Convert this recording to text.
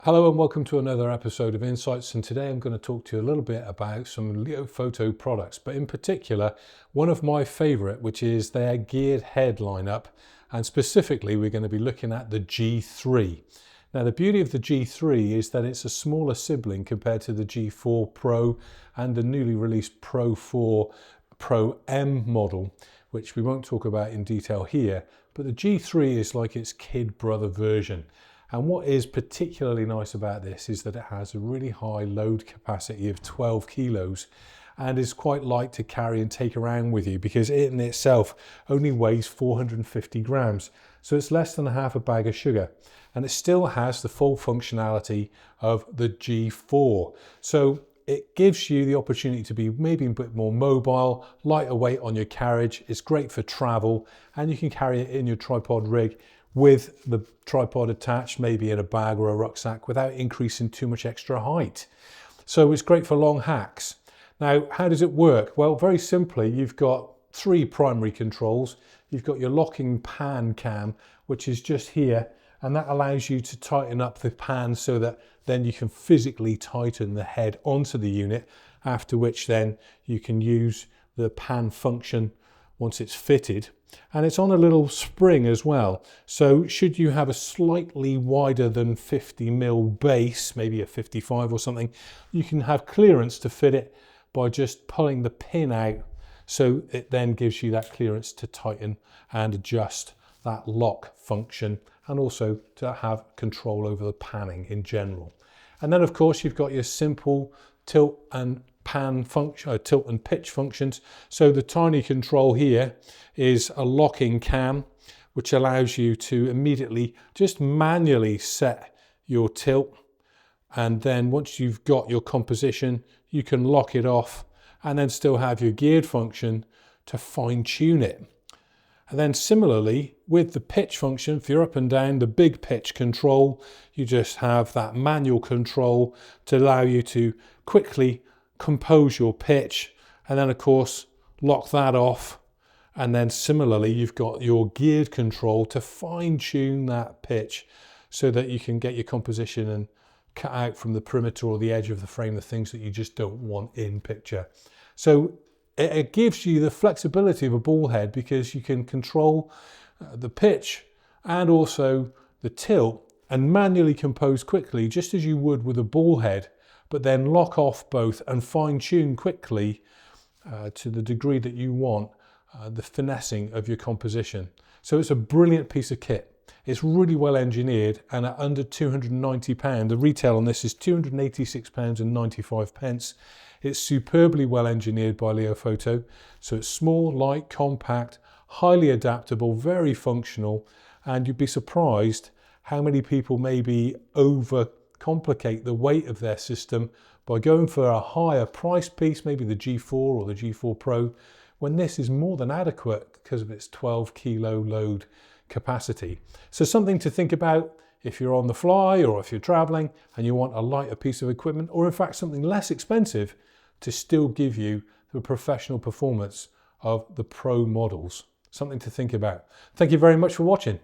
Hello and welcome to another episode of Insights, and today I'm going to talk to you a little bit about some Leofoto products, but in particular one of my favourite, which is their geared head lineup, and specifically we're going to be looking at the G3. Now the beauty of the G3 is that it's a smaller sibling compared to the G4 Pro and the newly released Pro 4 Pro M model, which we won't talk about in detail here, but the G3 is like its kid brother version. And what is particularly nice about this is that it has a really high load capacity of 12 kilos and is quite light to carry and take around with you because it in itself only weighs 450 grams. So it's less than half a bag of sugar, and it still has the full functionality of the G4. So it gives you the opportunity to be maybe a bit more mobile, lighter weight on your carriage. It's great for travel, and you can carry it in your tripod rig with the tripod attached, maybe in a bag or a rucksack, without increasing too much extra height. So it's great for long hacks. Now, how does it work? Well, very simply, you've got three primary controls. You've got your locking pan cam, which is just here, and that allows you to tighten up the pan so that then you can physically tighten the head onto the unit, after which then you can use the pan function once it's fitted. And it's on a little spring as well. So should you have a slightly wider than 50mm base, maybe a 55 or something, you can have clearance to fit it by just pulling the pin out. So it then gives you that clearance to tighten and adjust that lock function, and also to have control over the panning in general. And then of course you've got your simple tilt and pan function, tilt and pitch functions. So the tiny control here is a locking cam, which allows you to immediately just manually set your tilt, and then once you've got your composition you can lock it off and then still have your geared function to fine tune it. And then similarly with the pitch function, if you're up and down, the big pitch control, you just have that manual control to allow you to quickly compose your pitch, and then of course lock that off. And then similarly you've got your geared control to fine tune that pitch so that you can get your composition and cut out from the perimeter or the edge of the frame the things that you just don't want in picture. So it gives you the flexibility of a ball head because you can control the pitch and also the tilt and manually compose quickly, just as you would with a ball head, but then lock off both and fine tune quickly to the degree that you want the finessing of your composition. So it's a brilliant piece of kit. It's really well engineered, and at under £290, the retail on this is £286.95. It's superbly well engineered by Leofoto. So it's small, light, compact, highly adaptable, very functional, and you'd be surprised how many people maybe overcomplicate the weight of their system by going for a higher price piece, maybe the G4 or the G4 Pro, when this is more than adequate because of its 12 kilo load capacity. So something to think about if you're on the fly or if you're traveling and you want a lighter piece of equipment, or in fact something less expensive to still give you the professional performance of the Pro models. Something to think about. Thank you very much for watching.